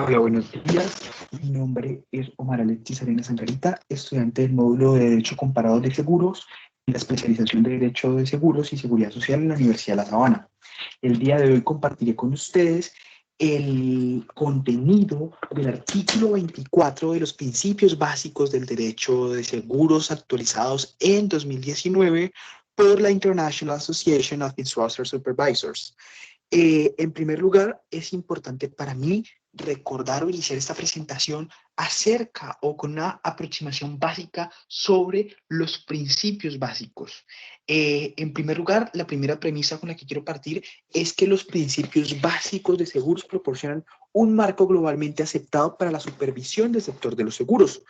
Hola, buenos días. Mi nombre es Omar Alexis Arenas Angarita, estudiante del módulo de Derecho Comparado de Seguros en la especialización de Derecho de Seguros y Seguridad Social en la Universidad de La Sabana. El día de hoy compartiré con ustedes el contenido del artículo 24 de los principios básicos del derecho de seguros actualizados en 2019 por la International Association of Insurance Supervisors. En primer lugar, es importante para mí recordar o iniciar esta presentación acerca o con una aproximación básica sobre los principios básicos. En primer lugar, la primera premisa con la que quiero partir es que los principios básicos de seguros proporcionan un marco globalmente aceptado para la supervisión del sector de los seguros.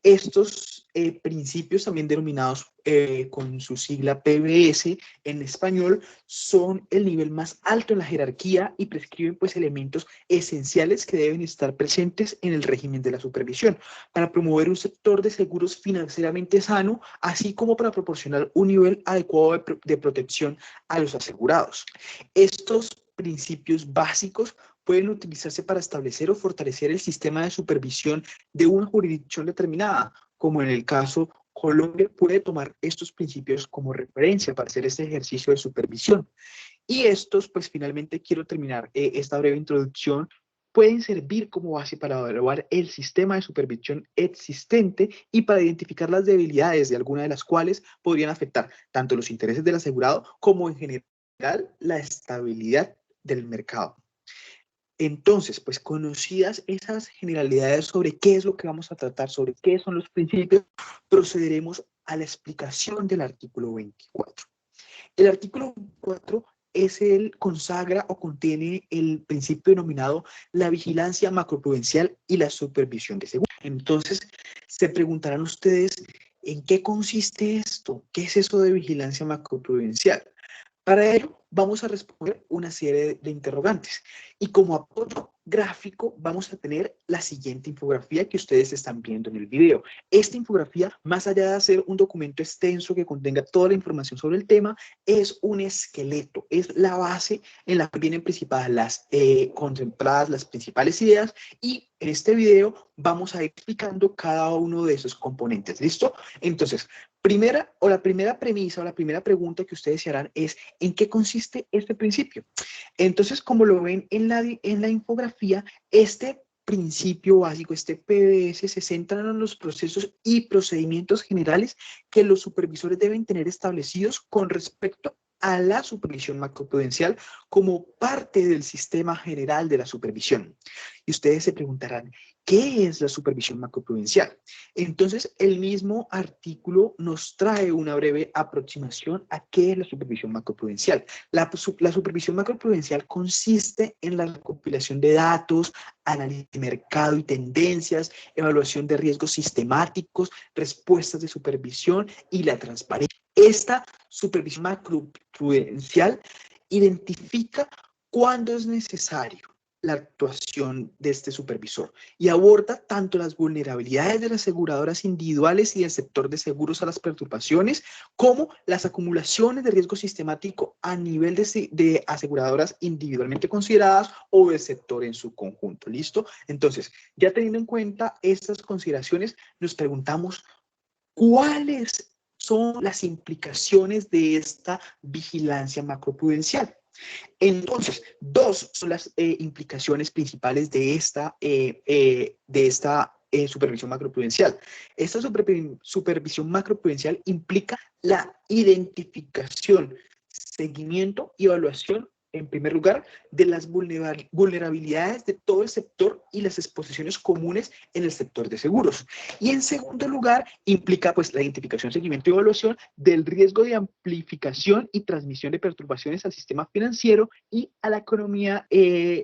Estos principios, también denominados con su sigla PBS en español, son el nivel más alto en la jerarquía y prescriben pues elementos esenciales que deben estar presentes en el régimen de la supervisión para promover un sector de seguros financieramente sano, así como para proporcionar un nivel adecuado de protección a los asegurados. Estos principios básicos pueden utilizarse para establecer o fortalecer el sistema de supervisión de una jurisdicción determinada, como en el caso Colombia puede tomar estos principios como referencia para hacer este ejercicio de supervisión. Y estos, pues finalmente quiero terminar esta breve introducción, pueden servir como base para evaluar el sistema de supervisión existente y para identificar las debilidades de alguna de las cuales podrían afectar tanto los intereses del asegurado como en general la estabilidad del mercado. Entonces, pues conocidas esas generalidades sobre qué es lo que vamos a tratar, sobre qué son los principios, procederemos a la explicación del artículo 24. El artículo 24 consagra o contiene el principio denominado la vigilancia macroprudencial y la supervisión de seguros. Entonces, se preguntarán ustedes, ¿en qué consiste esto? ¿Qué es eso de vigilancia macroprudencial? Para ello, vamos a responder una serie de interrogantes. Y como apoyo gráfico, vamos a tener la siguiente infografía que ustedes están viendo en el video. Esta infografía, más allá de ser un documento extenso que contenga toda la información sobre el tema, es un esqueleto, es la base en la que vienen contempladas las principales ideas, y en este video vamos a ir explicando cada uno de esos componentes. ¿Listo? Entonces, la primera premisa o la primera pregunta que ustedes se harán es ¿en qué consiste este principio? Entonces, como lo ven en la infografía, este principio básico, este PBS, se centra en los procesos y procedimientos generales que los supervisores deben tener establecidos con respecto a la supervisión macroprudencial como parte del sistema general de la supervisión. Y ustedes se preguntarán, ¿qué es la supervisión macroprudencial? Entonces, el mismo artículo nos trae una breve aproximación a qué es la supervisión macroprudencial. La supervisión macroprudencial consiste en la recopilación de datos, análisis de mercado y tendencias, evaluación de riesgos sistemáticos, respuestas de supervisión y la transparencia. Esta supervisión macroprudencial identifica cuándo es necesario la actuación de este supervisor y aborda tanto las vulnerabilidades de las aseguradoras individuales y del sector de seguros a las perturbaciones, como las acumulaciones de riesgo sistemático a nivel de aseguradoras individualmente consideradas o del sector en su conjunto. ¿Listo? Entonces, ya teniendo en cuenta estas consideraciones, nos preguntamos ¿cuáles son las implicaciones de esta vigilancia macroprudencial? Entonces, dos son las implicaciones principales de esta supervisión macroprudencial. Esta supervisión macroprudencial implica la identificación, seguimiento y evaluación, en primer lugar, de las vulnerabilidades de todo el sector y las exposiciones comunes en el sector de seguros. Y en segundo lugar, implica pues la identificación, seguimiento y evaluación del riesgo de amplificación y transmisión de perturbaciones al sistema financiero y a la economía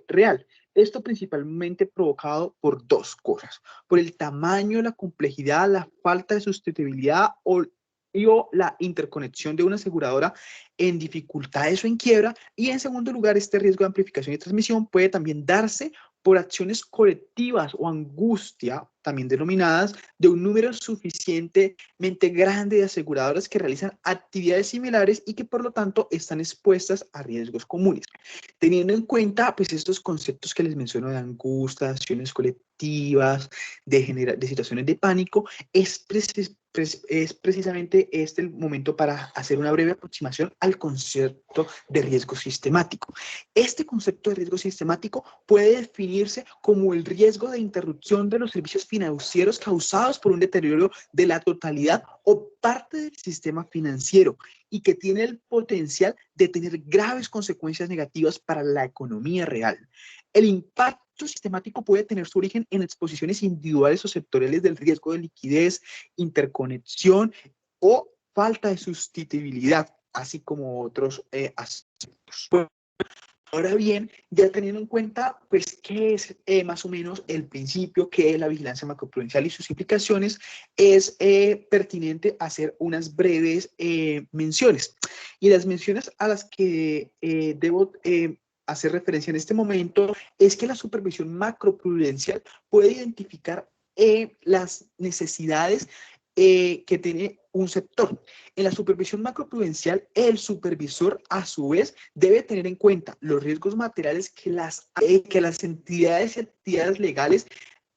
real. Esto principalmente provocado por dos cosas: por el tamaño, la complejidad, la falta de sustentabilidad o la interconexión de una aseguradora en dificultades o en quiebra. Y en segundo lugar, este riesgo de amplificación y transmisión puede también darse por acciones colectivas o angustia también denominadas, de un número suficientemente grande de aseguradoras que realizan actividades similares y que por lo tanto están expuestas a riesgos comunes. Teniendo en cuenta pues estos conceptos que les menciono de angustia, acciones colectivas, de situaciones de pánico, es precisamente este el momento para hacer una breve aproximación al concepto de riesgo sistemático. Este concepto de riesgo sistemático puede definirse como el riesgo de interrupción de los servicios financieros causados por un deterioro de la totalidad o parte del sistema financiero y que tiene el potencial de tener graves consecuencias negativas para la economía real. El impacto sistemático puede tener su origen en exposiciones individuales o sectoriales del riesgo de liquidez, interconexión o falta de sustituibilidad, así como otros aspectos. Ahora bien, ya teniendo en cuenta, pues, qué es más o menos el principio que es la vigilancia macroprudencial y sus implicaciones, es pertinente hacer unas breves menciones. Y las menciones a las que debo hacer referencia en este momento es que la supervisión macroprudencial puede identificar las necesidades que tiene un sector. En la supervisión macroprudencial, el supervisor, a su vez, debe tener en cuenta los riesgos materiales que las entidades y actividades legales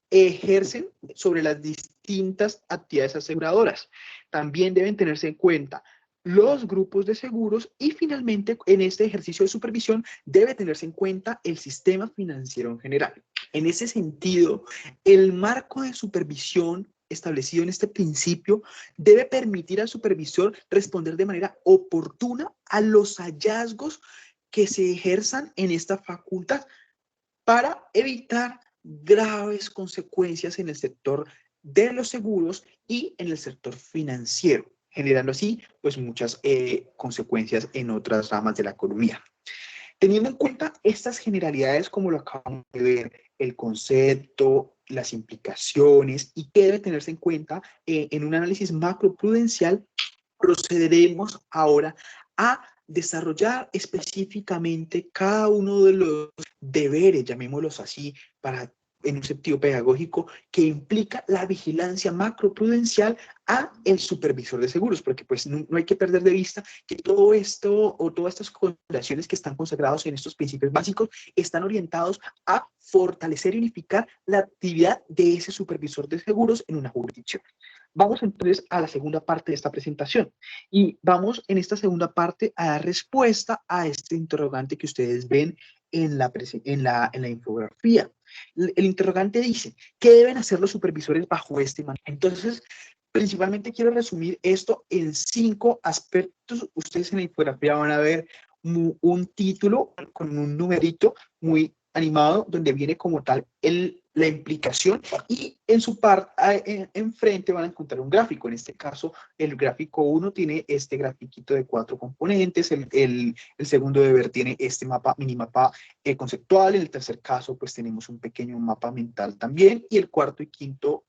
ejercen sobre las distintas actividades aseguradoras. También deben tenerse en cuenta los grupos de seguros y finalmente en este ejercicio de supervisión debe tenerse en cuenta el sistema financiero en general. En ese sentido, el marco de supervisión establecido en este principio debe permitir al supervisor responder de manera oportuna a los hallazgos que se ejerzan en esta facultad para evitar graves consecuencias en el sector de los seguros y en el sector financiero, generando así pues muchas consecuencias en otras ramas de la economía. Teniendo en cuenta estas generalidades, como lo acabamos de ver, el concepto, las implicaciones y qué debe tenerse en cuenta en un análisis macroprudencial, procederemos ahora a desarrollar específicamente cada uno de los deberes, llamémoslos así, en un sentido pedagógico, que implica la vigilancia macroprudencial a el supervisor de seguros, porque pues no hay que perder de vista que todo esto o todas estas consideraciones que están consagrados en estos principios básicos están orientados a fortalecer y unificar la actividad de ese supervisor de seguros en una jurisdicción. Vamos entonces a la segunda parte de esta presentación y vamos en esta segunda parte a dar respuesta a este interrogante que ustedes ven en la infografía. El interrogante dice, ¿qué deben hacer los supervisores bajo este manual? Entonces, principalmente quiero resumir esto en 5 aspectos. Ustedes en la infografía van a ver un título con un numerito muy animado donde viene como tal la implicación y en su parte enfrente van a encontrar un gráfico. En este caso, el gráfico 1 tiene este grafiquito de 4 componentes, el segundo deber tiene este minimapa conceptual, en el tercer caso pues tenemos un pequeño mapa mental también y el cuarto y quinto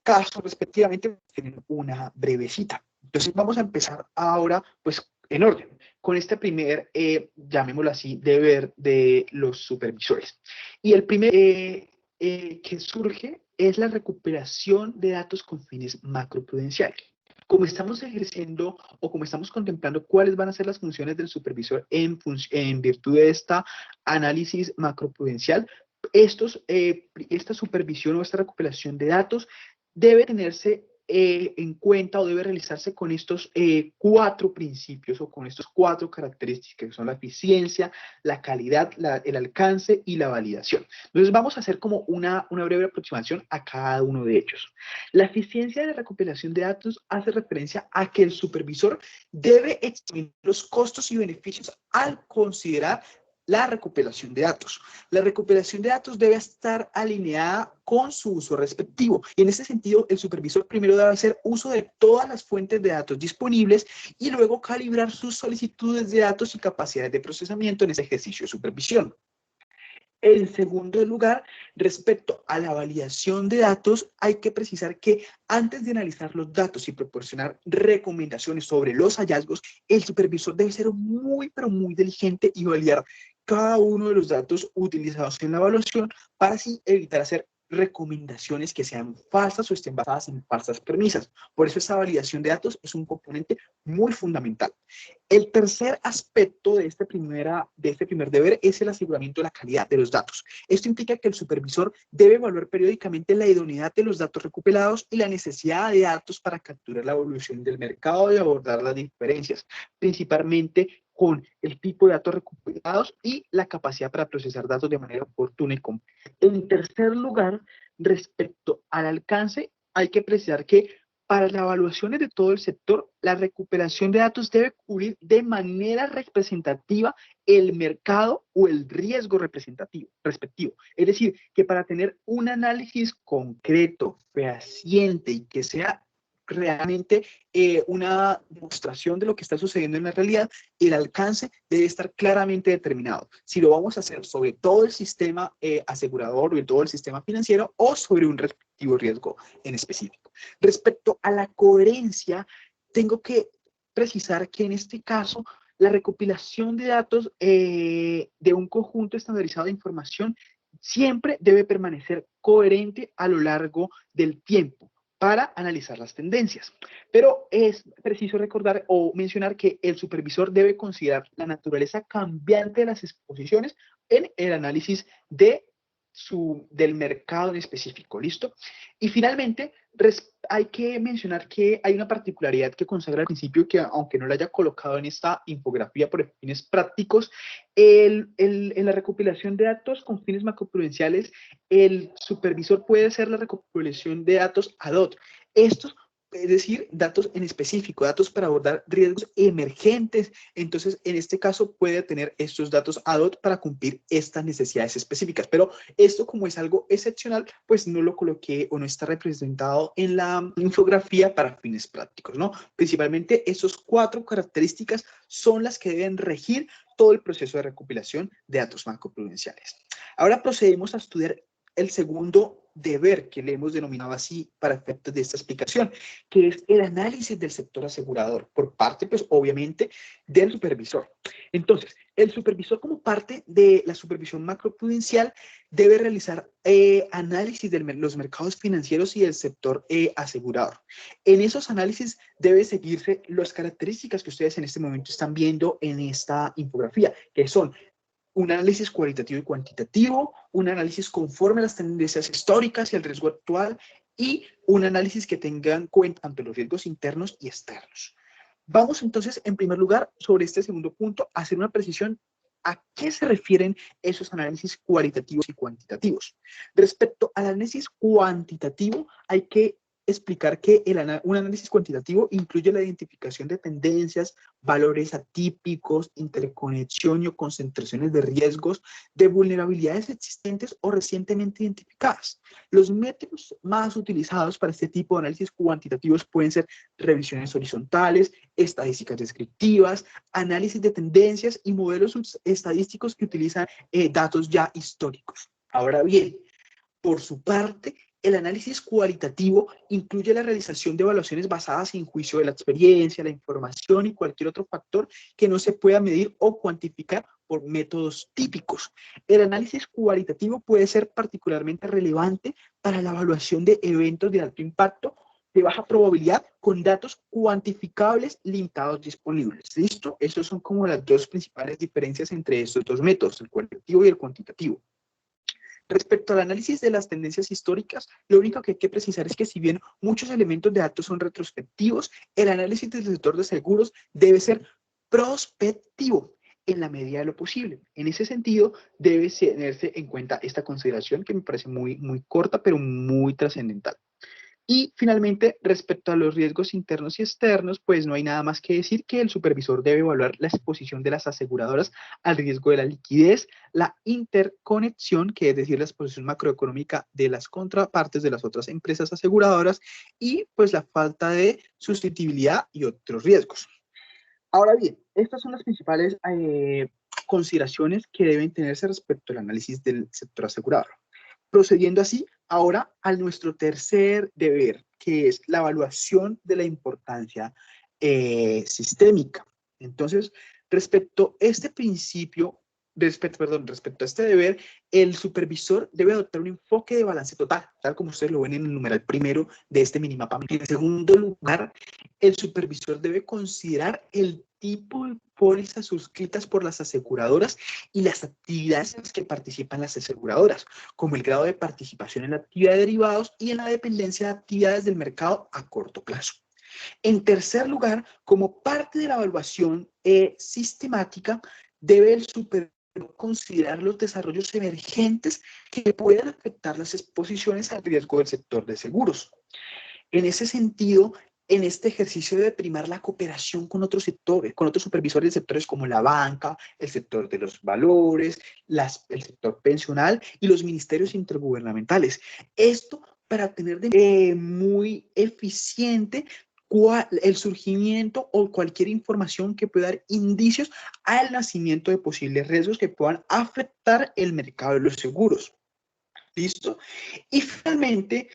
caso respectivamente tienen una breve cita. Entonces vamos a empezar ahora pues en orden con este primer, llamémoslo así, deber de los supervisores. Y el primer que surge es la recuperación de datos con fines macroprudenciales. Como estamos ejerciendo o como estamos contemplando cuáles van a ser las funciones del supervisor en virtud de esta análisis macroprudencial, esta supervisión o esta recuperación de datos debe tenerse en cuenta o debe realizarse con estos 4 principios o con estas 4 características que son la eficiencia, la calidad, el alcance y la validación. Entonces vamos a hacer como una breve aproximación a cada uno de ellos. La eficiencia de la recopilación de datos hace referencia a que el supervisor debe examinar los costos y beneficios al considerar la recopilación de datos. La recopilación de datos debe estar alineada con su uso respectivo. Y en ese sentido, el supervisor primero debe hacer uso de todas las fuentes de datos disponibles y luego calibrar sus solicitudes de datos y capacidades de procesamiento en ese ejercicio de supervisión. En segundo lugar, respecto a la validación de datos, hay que precisar que antes de analizar los datos y proporcionar recomendaciones sobre los hallazgos, el supervisor debe ser muy, pero muy diligente y validar cada uno de los datos utilizados en la evaluación para así evitar hacer recomendaciones que sean falsas o estén basadas en falsas premisas. Por eso esa validación de datos es un componente muy fundamental. El tercer aspecto de este primer deber es el aseguramiento de la calidad de los datos. Esto implica que el supervisor debe evaluar periódicamente la idoneidad de los datos recopilados y la necesidad de datos para capturar la evolución del mercado y abordar las diferencias, principalmente con el tipo de datos recopilados y la capacidad para procesar datos de manera oportuna y completa. En tercer lugar, respecto al alcance, hay que precisar que para las evaluaciones de todo el sector, la recuperación de datos debe cubrir de manera representativa el mercado o el riesgo respectivo. Es decir, que para tener un análisis concreto, fehaciente y que sea realmente una demostración de lo que está sucediendo en la realidad, el alcance debe estar claramente determinado. Si lo vamos a hacer sobre todo el sistema asegurador o todo el sistema financiero o sobre un respectivo riesgo en específico. Respecto a la coherencia, tengo que precisar que en este caso la recopilación de datos de un conjunto estandarizado de información siempre debe permanecer coherente a lo largo del tiempo para analizar las tendencias. Pero es preciso recordar o mencionar que el supervisor debe considerar la naturaleza cambiante de las exposiciones en el análisis del mercado en específico, ¿listo? Y finalmente, hay que mencionar que hay una particularidad que consagra al principio que, aunque no la haya colocado en esta infografía por fines prácticos, en la recopilación de datos con fines macroprudenciales, el supervisor puede hacer la recopilación de datos ad hoc. Estos, es decir, datos en específico, datos para abordar riesgos emergentes. Entonces, en este caso, puede tener estos datos ad hoc para cumplir estas necesidades específicas. Pero esto, como es algo excepcional, pues no lo coloqué o no está representado en la infografía para fines prácticos, ¿no? Principalmente, esas 4 características son las que deben regir todo el proceso de recopilación de datos macroprudenciales. Ahora procedemos a estudiar el segundo deber, que le hemos denominado así para efectos de esta explicación, que es el análisis del sector asegurador, por parte, pues, obviamente, del supervisor. Entonces, el supervisor, como parte de la supervisión macroprudencial, debe realizar análisis de los mercados financieros y del sector asegurador. En esos análisis debe seguirse las características que ustedes en este momento están viendo en esta infografía, que son un análisis cualitativo y cuantitativo, un análisis conforme a las tendencias históricas y el riesgo actual, y un análisis que tenga en cuenta tanto los riesgos internos y externos. Vamos entonces, en primer lugar, sobre este segundo punto, a hacer una precisión a qué se refieren esos análisis cualitativos y cuantitativos. Respecto al análisis cuantitativo, hay que explicar que un análisis cuantitativo incluye la identificación de tendencias, valores atípicos, interconexión o concentraciones de riesgos, de vulnerabilidades existentes o recientemente identificadas. Los métodos más utilizados para este tipo de análisis cuantitativos pueden ser revisiones horizontales, estadísticas descriptivas, análisis de tendencias y modelos estadísticos que utilizan datos ya históricos. Ahora bien, por su parte, el análisis cualitativo incluye la realización de evaluaciones basadas en juicio de la experiencia, la información y cualquier otro factor que no se pueda medir o cuantificar por métodos típicos. El análisis cualitativo puede ser particularmente relevante para la evaluación de eventos de alto impacto de baja probabilidad con datos cuantificables limitados disponibles. ¿Listo? Esas son como las dos principales diferencias entre estos dos métodos, el cualitativo y el cuantitativo. Respecto al análisis de las tendencias históricas, lo único que hay que precisar es que si bien muchos elementos de datos son retrospectivos, el análisis del sector de seguros debe ser prospectivo en la medida de lo posible. En ese sentido, debe tenerse en cuenta esta consideración que me parece muy corta, pero muy trascendental. Y finalmente, respecto a los riesgos internos y externos, pues no hay nada más que decir que el supervisor debe evaluar la exposición de las aseguradoras al riesgo de la liquidez, la interconexión, que es decir, la exposición macroeconómica de las contrapartes de las otras empresas aseguradoras, y pues la falta de sustituibilidad y otros riesgos. Ahora bien, estas son las principales consideraciones que deben tenerse respecto al análisis del sector asegurador. Procediendo así, ahora a nuestro tercer deber, que es la evaluación de la importancia sistémica. Entonces, respecto a este principio, respecto a este deber, el supervisor debe adoptar un enfoque de balance total, tal como ustedes lo ven en el numeral primero de este minimapa. En segundo lugar, el supervisor debe considerar el tipo de pólizas suscritas por las aseguradoras y las actividades en las que participan las aseguradoras, como el grado de participación en la actividad de derivados y en la dependencia de actividades del mercado a corto plazo. En tercer lugar, como parte de la evaluación sistemática, debe el supervisor considerar los desarrollos emergentes que puedan afectar las exposiciones al riesgo del sector de seguros. En ese sentido, en este ejercicio debe primar la cooperación con otros sectores, con otros supervisores de sectores como la banca, el sector de los valores, el sector pensional y los ministerios intergubernamentales. Esto para tener muy eficiente el surgimiento o cualquier información que pueda dar indicios al nacimiento de posibles riesgos que puedan afectar el mercado de los seguros. ¿Listo? Y finalmente,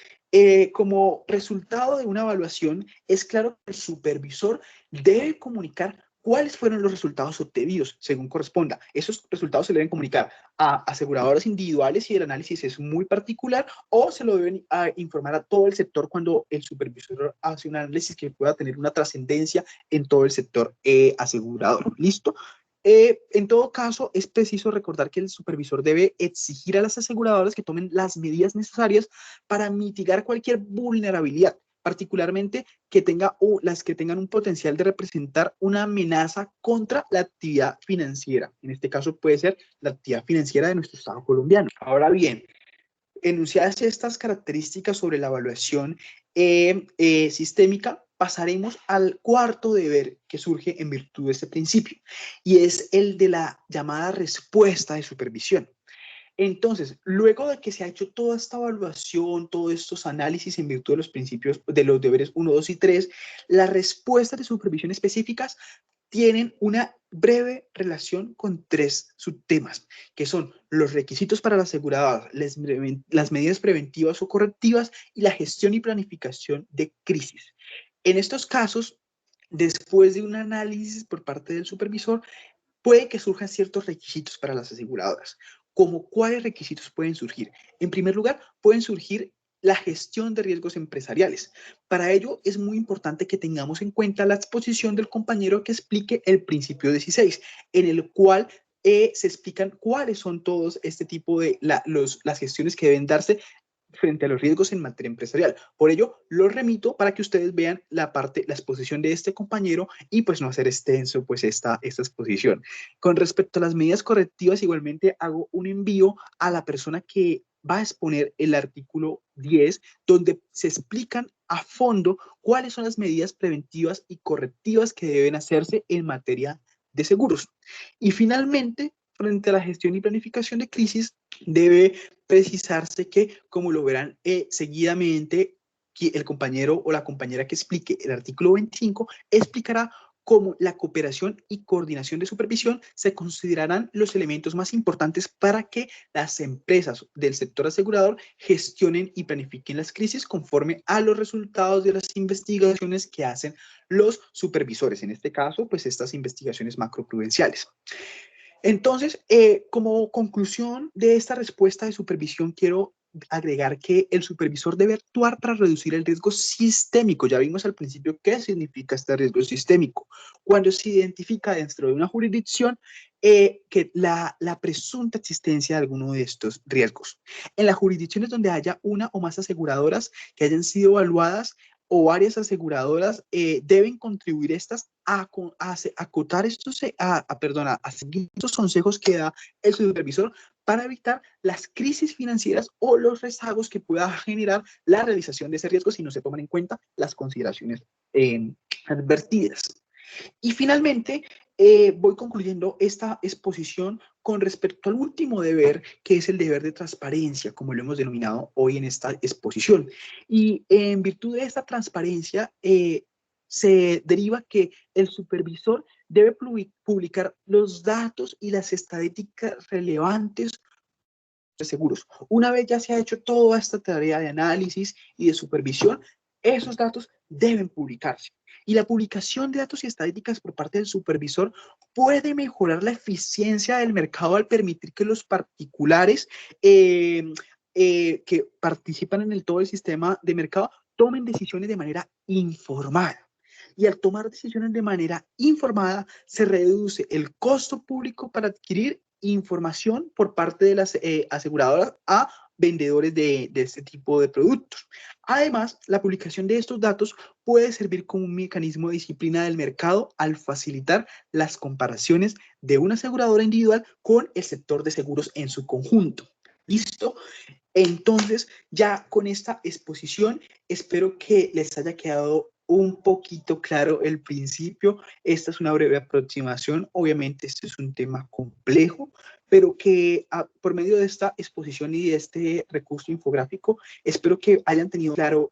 como resultado de una evaluación, es claro que el supervisor debe comunicar cuáles fueron los resultados obtenidos, según corresponda. Esos resultados se deben comunicar a aseguradoras individuales si el análisis es muy particular, o se lo deben informar a todo el sector cuando el supervisor hace un análisis que pueda tener una trascendencia en todo el sector asegurador. ¿Listo? En todo caso, es preciso recordar que el supervisor debe exigir a las aseguradoras que tomen las medidas necesarias para mitigar cualquier vulnerabilidad, particularmente las que tengan un potencial de representar una amenaza contra la actividad financiera. En este caso puede ser la actividad financiera de nuestro Estado colombiano. Ahora bien, enunciadas estas características sobre la evaluación sistémica, pasaremos al cuarto deber que surge en virtud de este principio, y es el de la llamada respuesta de supervisión. Entonces, luego de que se ha hecho toda esta evaluación, todos estos análisis en virtud de los principios de los deberes 1, 2 y 3, las respuestas de supervisión específicas tienen una breve relación con tres subtemas, que son los requisitos para la aseguradora, las medidas preventivas o correctivas y la gestión y planificación de crisis. En estos casos, después de un análisis por parte del supervisor, puede que surjan ciertos requisitos para las aseguradoras. ¿Como cuáles requisitos pueden surgir? En primer lugar, pueden surgir la gestión de riesgos empresariales. Para ello es muy importante que tengamos en cuenta la exposición del compañero que explique el principio 16, en el cual se explican cuáles son todos este tipo de las gestiones que deben darse frente a los riesgos en materia empresarial. Por ello, los remito para que ustedes vean la exposición de este compañero y pues no hacer extenso pues esta exposición. Con respecto a las medidas correctivas, igualmente hago un envío a la persona que va a exponer el artículo 10, donde se explican a fondo cuáles son las medidas preventivas y correctivas que deben hacerse en materia de seguros. Y finalmente, frente a la gestión y planificación de crisis, debe precisarse que, como lo verán seguidamente, el compañero o la compañera que explique el artículo 25 explicará cómo la cooperación y coordinación de supervisión se considerarán los elementos más importantes para que las empresas del sector asegurador gestionen y planifiquen las crisis conforme a los resultados de las investigaciones que hacen los supervisores. En este caso, pues estas investigaciones macroprudenciales. Entonces, como conclusión de esta respuesta de supervisión, quiero agregar que el supervisor debe actuar para reducir el riesgo sistémico. Ya vimos al principio qué significa este riesgo sistémico. Cuando se identifica dentro de una jurisdicción que la presunta existencia de alguno de estos riesgos. En las jurisdicciones donde haya una o más aseguradoras que hayan sido evaluadas, o varias aseguradoras deben contribuir estas a acotar a seguir estos consejos que da el supervisor para evitar las crisis financieras o los rezagos que pueda generar la realización de ese riesgo si no se toman en cuenta las consideraciones advertidas. Y finalmente, voy concluyendo esta exposición con respecto al último deber, que es el deber de transparencia, como lo hemos denominado hoy en esta exposición. Y en virtud de esta transparencia, se deriva que el supervisor debe publicar los datos y las estadísticas relevantes de seguros. Una vez ya se ha hecho toda esta tarea de análisis y de supervisión, esos datos deben publicarse. Y la publicación de datos y estadísticas por parte del supervisor puede mejorar la eficiencia del mercado al permitir que los particulares que participan en todo el sistema de mercado tomen decisiones de manera informada. Y al tomar decisiones de manera informada, se reduce el costo público para adquirir información por parte de las aseguradoras a vendedores de este tipo de productos. Además, la publicación de estos datos puede servir como un mecanismo de disciplina del mercado al facilitar las comparaciones de una aseguradora individual con el sector de seguros en su conjunto. ¿Listo? Entonces, ya con esta exposición, espero que les haya quedado un poquito claro el principio. Esta es una breve aproximación. Obviamente, este es un tema complejo, pero que por medio de esta exposición y de este recurso infográfico, espero que hayan tenido claro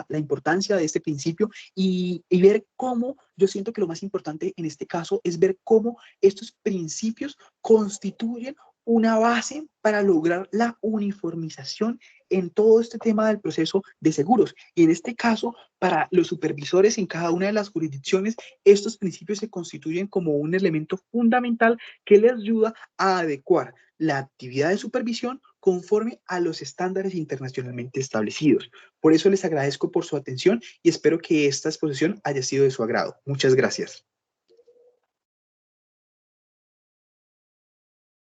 la importancia de este principio y ver cómo, yo siento que lo más importante en este caso es ver cómo estos principios constituyen una base para lograr la uniformización en todo este tema del proceso de seguros. Y en este caso, para los supervisores en cada una de las jurisdicciones, estos principios se constituyen como un elemento fundamental que les ayuda a adecuar la actividad de supervisión conforme a los estándares internacionalmente establecidos. Por eso les agradezco por su atención y espero que esta exposición haya sido de su agrado. Muchas gracias.